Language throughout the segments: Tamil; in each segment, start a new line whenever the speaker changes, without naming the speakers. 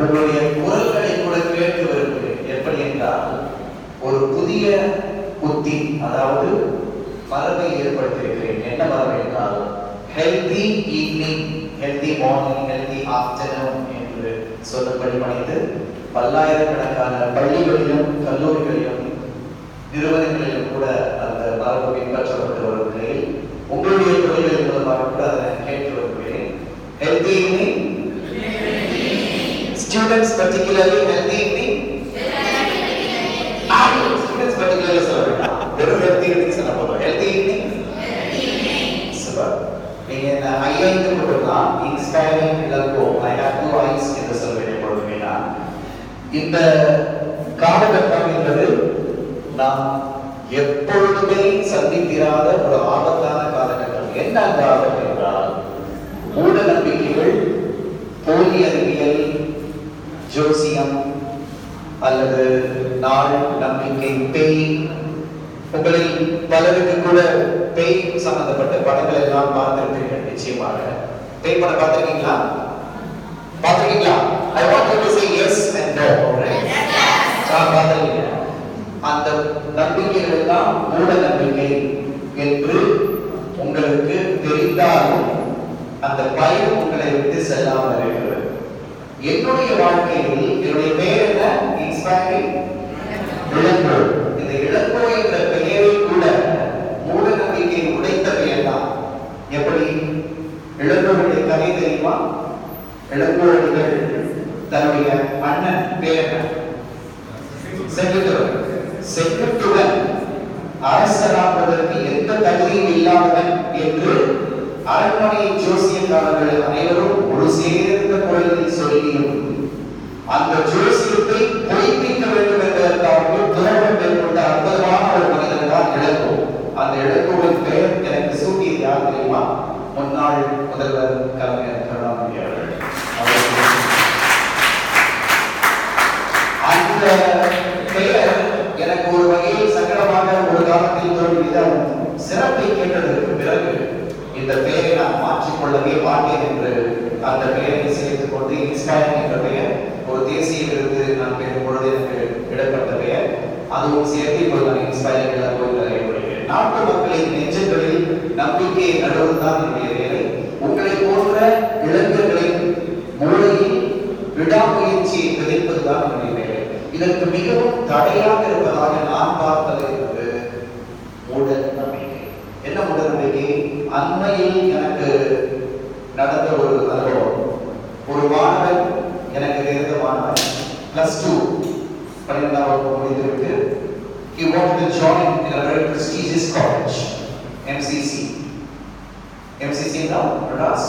உங்களுடைய குரல்களை கூட கேட்டு வருகிறேன். எப்படி என்றால் ஒரு புதிய புத்தி, அதாவது மரபை ஏற்படுத்தியிருக்கிறேன். என்ன மரபு என்றால் healthy evening, healthy morning, healthy afternoon என்று சொல்லப்படி பணிந்து பல்லாயிரக்கணக்கான பள்ளிகளிலும் கல்லூரிகளிலும் நிறுவனங்களிலும் கூட அந்த மரபு பின்பற்றப்பட்டு வரும் நிலையில் உங்களுடைய தொழில்கள் மூலமாக கூட அதை கேட்டு வருகிறேன். Healthy evening, students particularly healthy evening, students particularly சொல்ல வேண்டாம், வெறும் healthy evening சொல்ல போதும். healthy evening, super. நீங்க ஐந்து போட்டுலாம் inspiring Ilango, I have two eyes என்று சொல்ல வேண்டிய பொழுதுமேனா இந்த காலகட்டம் என்பது நாம் எப்பொழுதுமே சந்தித்திராத ஒரு ஆபத்தான காலகட்டம். என்ன அந்த ஆபத்து என்றால் மூட நம்பிக்கைகள், போலி அறிவியல், ஜோசியம் அல்லது நாள் நம்பிக்கை, பேய். உங்களில் பலருக்கு கூட பேய் சம்பந்தப்பட்ட படங்கள் எல்லாம் பார்த்திருப்பீர்கள். நிச்சயமாக பேய் படம் பார்த்திருக்கீங்களா? பார்த்திருக்கீங்களா? I want you to say yes and no. பார்த்திருக்கீங்க. அந்த நம்பிக்கைகள் எல்லாம் மூட நம்பிக்கை என்று உங்களுக்கு தெரிந்தாலும் அந்த பயம் உங்களை விட்டு செல்லாமல் இருக்கிறது. என்னுடைய வாழ்க்கையில் என்னுடைய பெயர் என்ன? இன்ஸ்பைரிங் இளங்கோ. இந்த இளங்கோ என்ற பெயரை கூட மூட நம்பிக்கை உடைத்த பெயர் தான். எப்படி? இளங்கோவுடைய கதை தெரியுமா? இளங்கோவர்கள் தன்னுடைய அண்ணன் பேர் செங்குட்டுடன் அரசராகுவதற்கு எந்த தகுதியும் இல்லாதவன் என்று அரண்மனை ஜோசியக்காரர்கள் அனைவரும் ஒரு சேர்ந்த குரலில் சொல்லியும் அந்த ஜோசியத்தை பொய்ப்பிக்க வேண்டும் என்பதற்காக துறவரம் மேற்கொண்ட அற்புதமான ஒரு மனிதன் தான் இளங்கோ. அந்த இளங்கோவின் பெயர் எனக்கு சூட்டியது யார் தெரியுமா? முன்னாள் முதல்வர் கலைஞர் கருணாநிதி அவர்கள். அந்த பெயர் எனக்கு ஒரு வகையில் சங்கடமாக ஒரு காலத்தில் தோன்றியது. சிறப்பை கேட்டதற்கு பிறகு இந்த பெயரை நான் மாற்றிக்கொள்ளவே மாட்டேன் என்று அந்த பெயரை சேர்த்துக் கொண்டு இன்ஸ்பைரிங் என்ற பெயர் ஒரு தேசிய விருது நான் பெறும் பொழுது எனக்கு இடப்பட்ட பெயர். அதுவும் சேர்த்து இப்போது நான் இன்ஸ்பைரிங் நிறைவேறுகிறேன். நாட்டு மக்களின் நெஞ்சங்களில் நம்பிக்கையை நடுவதுதான் என்னுடைய வேலை. உங்களை போன்ற இளைஞர்களின் மூளையில் விடாமுயற்சியை விதைப்பதுதான் என்னுடைய வேலை. இதற்கு மிகவும் தடையாக இருப்பதாக நான் பார்ப்பது என்பது மூட நம்பிக்கை. என்ன மூட நம்பிக்கை? அண்மையில் எனக்கு நடந்த ஒரு அனுபவம். ஒரு மாணவன், எனக்கு தெரிந்த மாணவன், +2 12ஆம் வகுப்பு முடித்துவிட்டு he wanted to join in a very prestigious college, MCC. MCC now Madras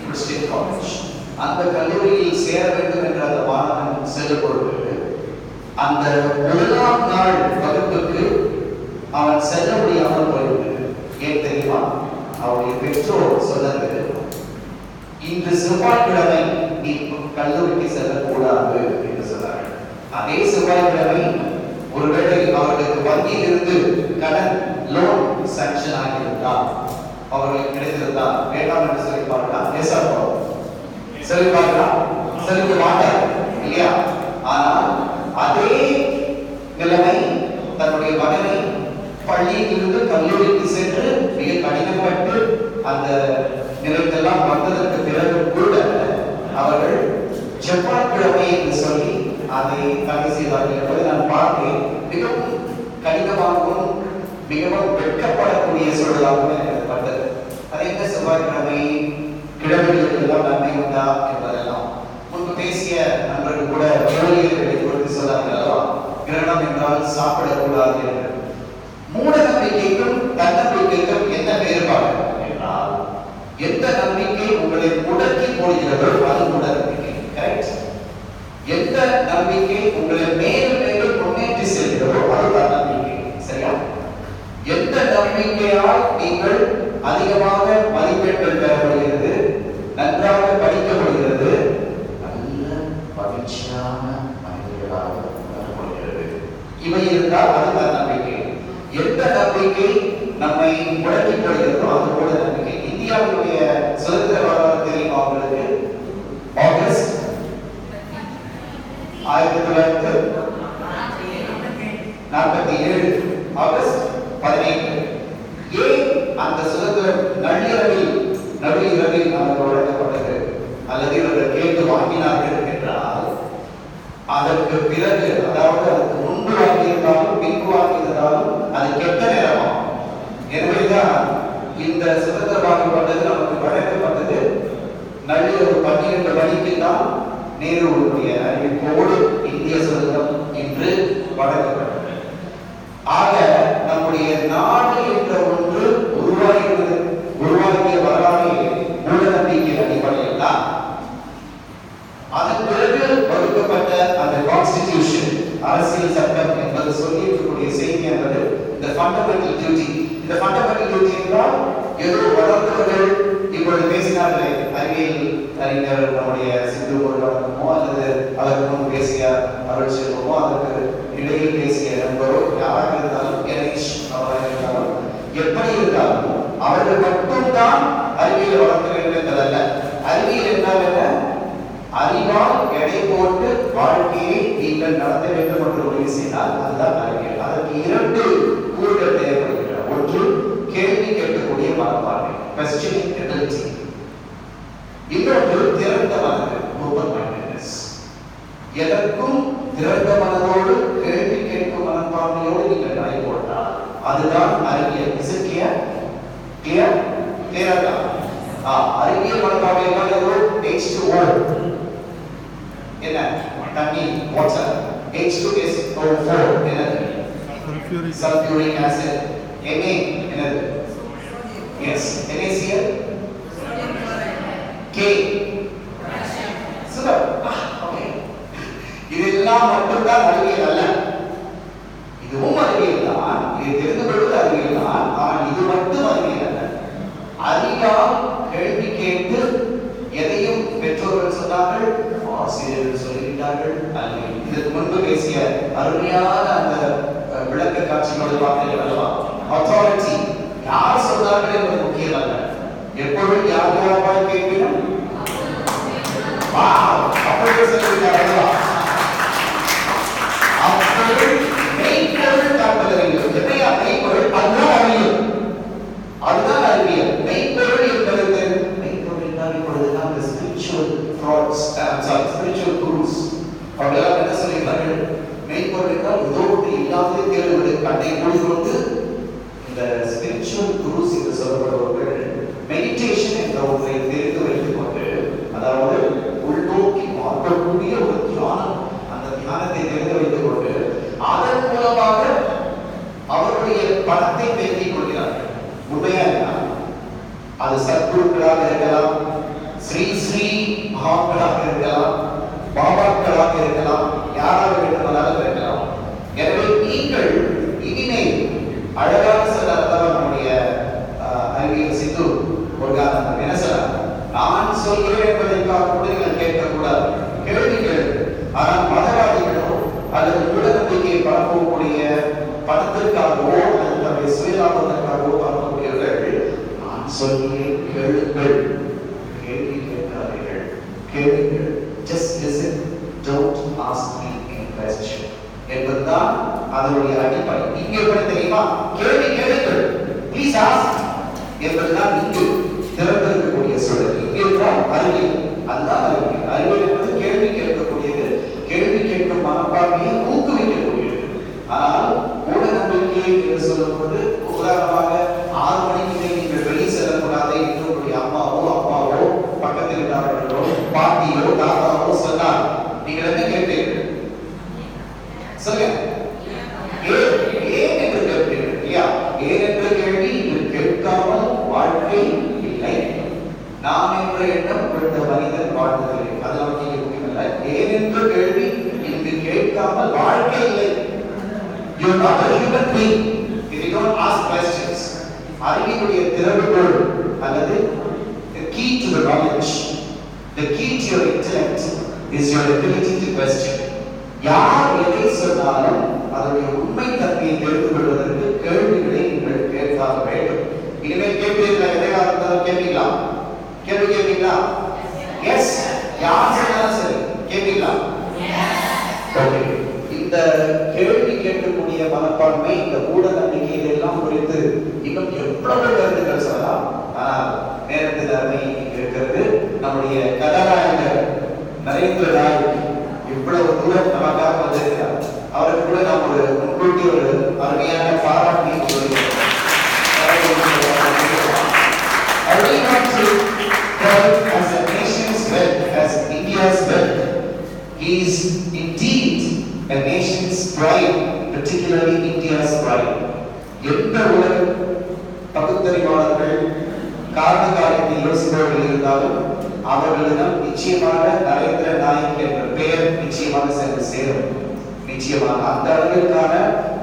Christian College. அந்த கல்லூரியில் சேர வேண்டும் என்ற அந்த மாணவன் செல்லும் பொழுது அந்த முதலாம் நாள் வகுப்புக்கு அவன் செல்ல முடியாமல் போய்விட்டது. ஏன் தெரியுமா? அவருடைய பெற்றோர் சொன்னது, இன்று செவ்வாய்க்கிழமை நீ கல்லூரிக்கு செல்லக்கூடாது என்று சொன்னார்கள். அதே செவ்வாய்க்கிழமை ஒருவேளை அவர்களுக்கு வங்கியிலிருந்து கடன் லோன் சாங்ஷன் ஆகியிருந்தால், அவர்களுக்கு கிடைத்திருந்தால் வேண்டாம் என்று சொல்லிப்பார்களா? சொல்லிப்பார்களா? சொல்லிக்க மாட்டார்கள் இல்லையா? ஆனால் அதே நிலைமை தன்னுடைய மகனை பள்ளியிலிருந்து கல்லூரிக்கு சென்று மிக கடினப்பட்டு அந்த நிலைக்கெல்லாம் வந்ததற்கு பிறகு கூட அவர்கள் செவ்வாய்க்கிழமை என்று சொல்லி அதை தடை செய்தார்கள் என்பதை நான் பார்த்தேன். மிகவும் கடினமாகவும் மிகவும் வெட்கப்படக்கூடிய சூழலாகவும் எனக்கு பட்டது. அது எந்த செவ்வாய்க்கிழமை கிழமைகளுக்கு எல்லாம் நன்மை உண்டா என்பதெல்லாம் முன்பு பேசிய நண்பர்கள் கூட ஊழியர்களை குறித்து சொன்னார்கள் அல்லவா, கிரகணம் என்றால் சாப்பிடக்கூடாது என்று. மூட நம்பிக்கைக்கும் தன்னம்பிக்கைக்கும் என்ன வேறுபாடு என்றால், எந்த நம்பிக்கை உங்களை முடக்கி போடுகிறதோ அது மூட நம்பிக்கை. கரெக்ட்? எந்த நம்பிக்கை உங்களை மேலும் மேலும் முன்னேற்றி செல்கிறதோ அது தன்னம்பிக்கை. சரியா? எந்த நம்பிக்கையால் நீங்கள் அதிகமாக மதிப்பெண்கள் பெறப்படுகிறது, நன்றாக படிக்கப்படுகிறது, நல்ல மகிழ்ச்சியான மனிதர்களாக வரப்படுகிறது, இவை இருந்தால் அது தன்னம்பிக்கை. எந்த நம்பிக்கை நம்மை முடக்கி போடுகிறதோ அது மூட நம்பிக்கை. இந்தியாவுடைய சுதந்திர வரலாறு தெரியுமா உங்களுக்கு? ஆகஸ்ட் இந்த சுதந்திர வாங்கப்பட்டது நமக்கு வழங்கப்பட்டது நள்ளிரவு 12 மணிக்கு தான் நேருடைய அறிவிப்போடு இந்திய சுதந்திரம் இன்று வழங்கப்பட்டது. ஆக நம்முடைய நாடு என்ற ஒன்று உருவாகிய வரலாறு மூட நம்பிக்கை அடிப்படையில் தான். அதன் பிறகு வகுக்கப்பட்ட அந்த கான்ஸ்டிடியூஷன் அரசியல் சட்டம் என்பது சொல்லி இருக்கக்கூடிய செய்தி என்பது இந்த ஃபண்டமெண்டல் டியூட்டி. இந்த ஃபண்டமெண்டல் டியூட்டி என்றால் ஏதோ வளர்ந்தவர்கள் இப்பொழுது பேசினார்களே, அறிவியல் அறிஞர் நம்முடைய சிந்து பொருளாதாரமோ அல்லது அதற்கு முன் பேசிய அருள் செல்வமோ அதற்கு இடையில் பேசிய நண்பரோ யாராக இருந்தாலும் கணேஷ் அவராக இருந்தாலும் எப்படி இருந்தாலும் அவர்கள் மட்டும்தான் அறிவியல் வளர்க்க வேண்டும் என்பதல்ல. அறிவியல் என்றால் என்ன? அறிவால் எடை போட்டு வாழ்க்கையை நீங்கள் நடத்த வேண்டும் என்று முடிவு செய்தால் அதுதான் அறிவியல். அதற்கு 2 கூறுகள் தேவைப்படுகின்றன. ஒன்று, கேள்வி கேட்கக்கூடிய மனப்பான்மை, questioning ability. இன்னொன்று, திறந்த மனது, ஓபன் மைண்டட்னஸ். எதற்கும் திறந்த மனதோடு கேள்வி கேட்கும் மனப்பான்மையோடு நீங்கள் நடை போட்டால் அதுதான் அறிவியல். Is it clear? Clear? Clear? அறிவியல் மனப்பான்மை என்றால் ஏதோ H2O என்ன? தண்ணீர், வாட்டர். H2SO4 என்னது? sulfuric acid. Na என்னது? Yes. NaCl? K. Sugar. Okay. இதெல்லாம் மட்டும்தான் அறிவியல் அல்ல. இதுவும் அறிவியல் தான். இது தெரிந்து கொள்வது அறிவியல் தான். ஆனால் இது மட்டும் அறிவியல் அல்ல. அறிவால் கேள்வி கேட்டு எதையும் பெற்றோர்கள் சொன்னார்கள், ஆசிரியர்கள் சொல்லிவிட்டார்கள். இதற்கு முன்பு பேசிய அருமையான அந்த விளக்க காட்சிகளோடு பார்த்தீர்கள் அல்லவா? அத்தாரிட்டி யார் சொன்னார்கள் என்பது முக்கியம் அல்ல. எப்பொழுது யார் யாரால் கேட்கணும்? அப்படியே சொல்லிவிட்டார்களா? அப்பொழுது மெய்ப்பொருள் காப்பதறிவு. எதையா மெய்ப்பொருள்? அதுதான் அறிவியல். அதுதான் அறிவியல். மெய்ப்பொருள் என்பது மெய்ப்பொருள் என்றால் இப்பொழுதுதான் the spiritual frauds, spiritual gurus அவர்களெல்லாம் என்ன சொல்லியிருந்தார்கள்? மெய்ப்பொருள் என்றால் ஏதோ ஒன்று இல்லாமலே தேர்வுகளை கண்ணை மூடிக்கொண்டு இந்த ஸ்பிரிச்சுவல் குருஸ் என்று சொல்லப்படுபவர்கள் மெடிடேஷன் என்ற ஒன்றை தெரிந்து வைத்துக் கொண்டு, அதாவது உள்நோக்கி பார்க்கக்கூடிய ஒரு தியானம், அந்த தியானத்தை தெரிந்து வைத்துக் கொண்டு அதன் மூலமாக அவருடைய பணத்தை பெருக்கிக் கொள்கிறார்கள். உண்மையா அது சத்குருக்களாக இருக்கலாம், ஸ்ரீ மகான்களாக இருக்கலாம், பாபாக்களாக இருக்கலாம், யாராக வேண்டுமானாலும் இருக்கலாம். எனவே நீங்கள் இனிமேல் அழகாக சொல்லாதவர் நம்முடைய அறிவியல் சிந்து ஒரு காரணம் என்ன சொல்றாங்க? நான் சொல்கிறேன் என்பதற்காக கூட நீங்கள் கேட்கக்கூடாது, கேள்வி கேள்வி. ஆனால் மதவாதிகளோ அல்லது மூட நம்பிக்கையை பரப்பக்கூடிய பணத்திற்காகவோ அல்லது தன்னுடைய சுயலாபத்திற்காகவோ பரப்பக்கூடியவர்கள் நான் சொல்கிறேன் கேளுங்கள், கேள்வி கேட்காதீர்கள், கேளுங்கள். Just listen, don't ask me any question. என்பதுதான் அதனுடைய அடிப்படை. இங்கே எப்படி தெரியுமா? கேள்வி கேளுங்கள், please ask என்பதுதான் இங்கு திறந்திருக்கக்கூடிய சூழல். இங்கே தான் அறிவியல், அதுதான் அறிவியல். அறிவியல் என்பது கேள்வி கேட்கக்கூடியது, கேள்வி கேட்கும் மனப்பான்மையை ஊக்குவிக்கக்கூடியது. ஆனால் மூட நம்பிக்கை என்று சொல்லும்போது உதாரணமாக 6 மணிக்கு நீங்கள் வெளியே செல்லக்கூடாது என்று உங்களுடைய அம்மாவோ பக்கத்தில் இருக்கிறார்களோ பாட்டியோ தாத்தாவோ சொன்னார், நீங்கள் என்ன கேட்பீர்கள்? சொல்லுங்க. ஏன் என்று கேட்பீர்கள் இல்லையா? ஏன் என்ற கேள்வி கேட்காமல் வாழ்க்கை இல்லை. நாம் என்ற எண்ணம் இந்த மனிதன் வாழ்வதில்லை, அது நமக்கு முக்கியமல்ல. ஏன் என்ற கேள்வி இங்கு கேட்காமல் வாழ்க்கை இல்லை. You are not a human being if you don't ask questions. அறிவினுடைய திறவுகோல் அல்லது the key to the knowledge, the key to your intellect is your ability to question. யார் எதை சொன்னாலும் அதனுடைய உண்மை தன்மையை தெரிந்து கொள்வதற்கு கேள்விகளை நீங்கள் கேட்காத வேண்டும். இனிமேல் கேட்பீர்களா? எதையாக இருந்தாலும் கேட்பீங்களா? கேள்வி கேட்பீங்களா? எஸ். யார் சொன்னாலும் சரி கேட்பீங்களா? ஓகே. இந்த கேள்வி கேட்கக்கூடிய மனப்பான்மை, இந்த மூட நம்பிக்கை இதெல்லாம் குறித்து இன்னும் எவ்வளவு கருத்துக்கள் சொல்லலாம். ஆனால் நேரத்தில் அருமை இருக்கிறது. நம்முடைய கதாநாயகர் நரேந்திர நாயக் இவ்வளவு தூரம் நமக்காக வந்திருக்கிறார். அவருக்கு கூட நாம் ஒரு முன்கூட்டி ஒரு அருமையான பாராட்டி pride, particularly India's pride. எந்த உலக பகுத்தறிவாளர்கள் காரண காரியத்தை யோசிப்பவர்கள் இருந்தாலும் அவர்களிடம் நிச்சயமாக நரேந்திர நாயக் என்ற பெயர் நிச்சயமாக சென்று சேரும். நிச்சயமாக அந்த அளவிற்கான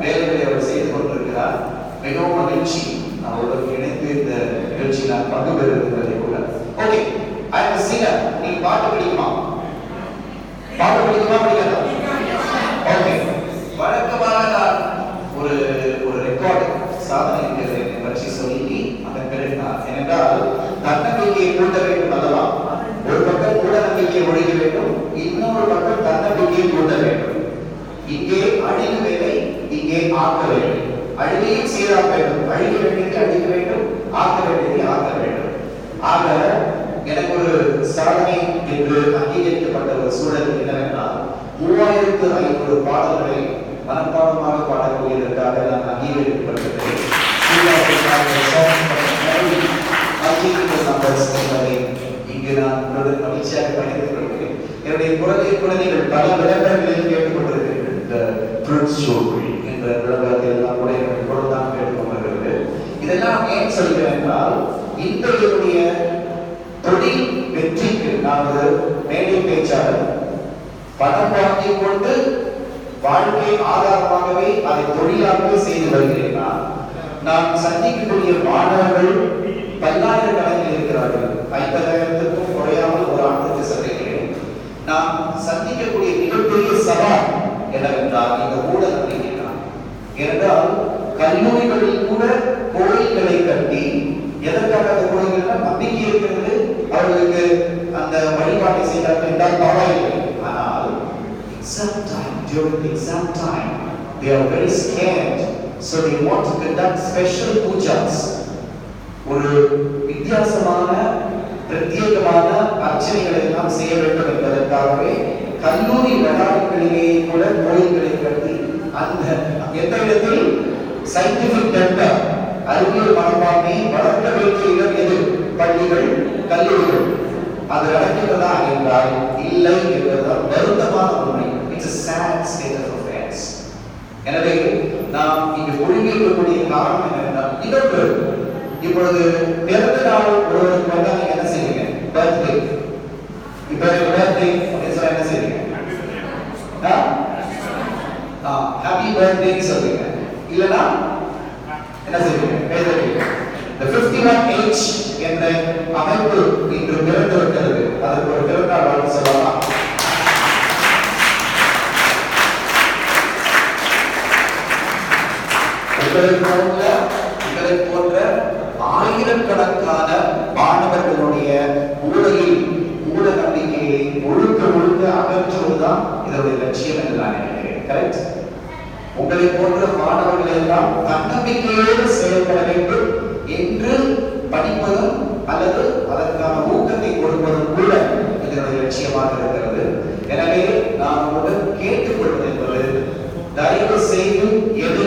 வேலைகளை அவர் செய்து கொண்டிருக்கிறார். மிகவும் மகிழ்ச்சி அவருடன் இணைந்து இந்த நிகழ்ச்சியில் நான் பங்கு பெறுவதை கூட. Okay, I am singer. நீங்க பாட்டு பிடிக்குமா? பாட்டு பிடிக்குமா பிடிக்காதா? ஓகே, வழக்கமாக நான் ஒரு ரெக்கார்டு சாதனை பற்றி சொல்லி அதன் பிறகு நான் ஏனென்றால் தன்னம்பிக்கையை கூட்ட வேண்டும் அல்லவா? ஒரு பக்கம் மூட நம்பிக்கையை ஒழிக்க வேண்டும், இன்னொரு பக்கம் தன்னம்பிக்கையை கூட்ட வேண்டும். இங்கே அழிவு வேலை, இங்கே ஆக்க வேண்டும். அழிவையும் சீராக்க வேண்டும், அழிக்க வேண்டியதை அழிக்க வேண்டும், ஆக்க வேண்டியதை ஆக்க வேண்டும். ஆக எனக்கு ஒரு சாதனை என்று அங்கீகரிக்கப்பட்ட ஒரு சூழல் என்னவென்றால் 3500 பாடல்களை மனப்பாடமாக பாடக்கூடியதற்காக நான் அங்கீகரிக்கப்பட்டது. இங்கு நான் மகிழ்ச்சியாக பயணித்துக் கொள்கிறேன். என்னுடைய குழந்தைகள் பல விளம்பரங்களில் கேட்டுக்கொண்டிருக்கிறேன். இந்த Superstitious-belief என்ற விளம்பரத்தை எல்லாம் கூட என்னுடைய தான் கேட்டுக்கொண்டிருக்கிறது. இதெல்லாம் ஏன் சொல்கிறேன் என்றால், இன்றைய தொழில் வெற்றிக்கு நான் ஒரு மேடை பேச்சாளர், பணம் வாங்கிக் கொண்டு வாழ்க்கை ஆதாரமாகவே அதை தொழிலாகவே செய்து வருகிறேன். நான் சந்திக்கக்கூடிய மாணவர்கள் பல்லாயிரக்கணக்கில் இருக்கிறார்கள். 50,000க்கும் குறையாமல் ஒரு ஆண்டுக்கு சந்திக்கிறேன். நான் சந்திக்கக்கூடிய மிகப்பெரிய சவால் என்னவென்றால் இந்த மூட நம்பிக்கை தான். ஏனென்றால் கல்லூரிகளில் கூட கோயில்களை கட்டி, எதற்காக அந்த கோயில்கள் நம்பிக்கை இருக்கிறது, அவர்களுக்கு அந்த வழிபாட்டை செய்தார்கள் என்றால் பரவாயில்லை. ஆனால் during the exam time, they are very scared, so they want to conduct special pujas. ஒரு வித்தியாசமான பிரத்யேகமான அர்ச்சனைகளை எல்லாம் செய்ய வேண்டும் என்பதற்காகவே கல்லூரி வளாகங்களிலேயே கூட கோயில்களை கட்டி, அந்த எந்த இடத்தில் சயின்டிபிக் டெண்டர் அறிவியல் மனப்பான்மை வளர்க்க வேண்டிய இடம் எது? பள்ளிகள், கல்லூரிகள். அது நடக்கிறதா என்றால் இல்லை என்பதுதான் வருத்தமான உண்மை. It's a sad state of affairs. எனவே நாம் இங்கு ஒழுங்கிருக்கக்கூடிய காரணம் என்னவென்றால், இதற்கு இப்பொழுது பிறந்த நாள் ஒருவருக்கு வந்தா நீங்க என்ன செய்வீங்க? பர்த்டே. இப்ப பர்த்டே அப்படின்னு சொன்னா என்ன செய்வீங்க? ஹாப்பி பர்த்டே சொல்லுவீங்க. இல்லனா என்ன செய்வீங்க? எழுதுவீங்க. The 51H என்ற அமைப்பு இன்று பிறந்திருக்கிறது. அதற்கு ஒரு பிறந்தநாள் வாழ்த்து சொல்லலாம். இவரை போன்ற ஆயிரக்கணக்கான மாணவர்களுடைய மூட நம்பிக்கையை முழுக்க அகற்றுவதுதான் இதனுடைய லட்சியம் என்று நான் நினைக்கிறேன். கரெக்ட்? உங்களை போன்ற மாணவர்கள் எல்லாம் தன்னம்பிக்கையோடு செயல்பட வேண்டும் என்று படிப்பதும் அல்லது அதற்கான ஊக்கத்தை கொடுப்பதும் கூட இதனுடைய லட்சியமாக இருக்கிறது. எனவே நான் உங்களுடன் கேட்டுக்கொள்வது என்பது, தயவு செய்து எது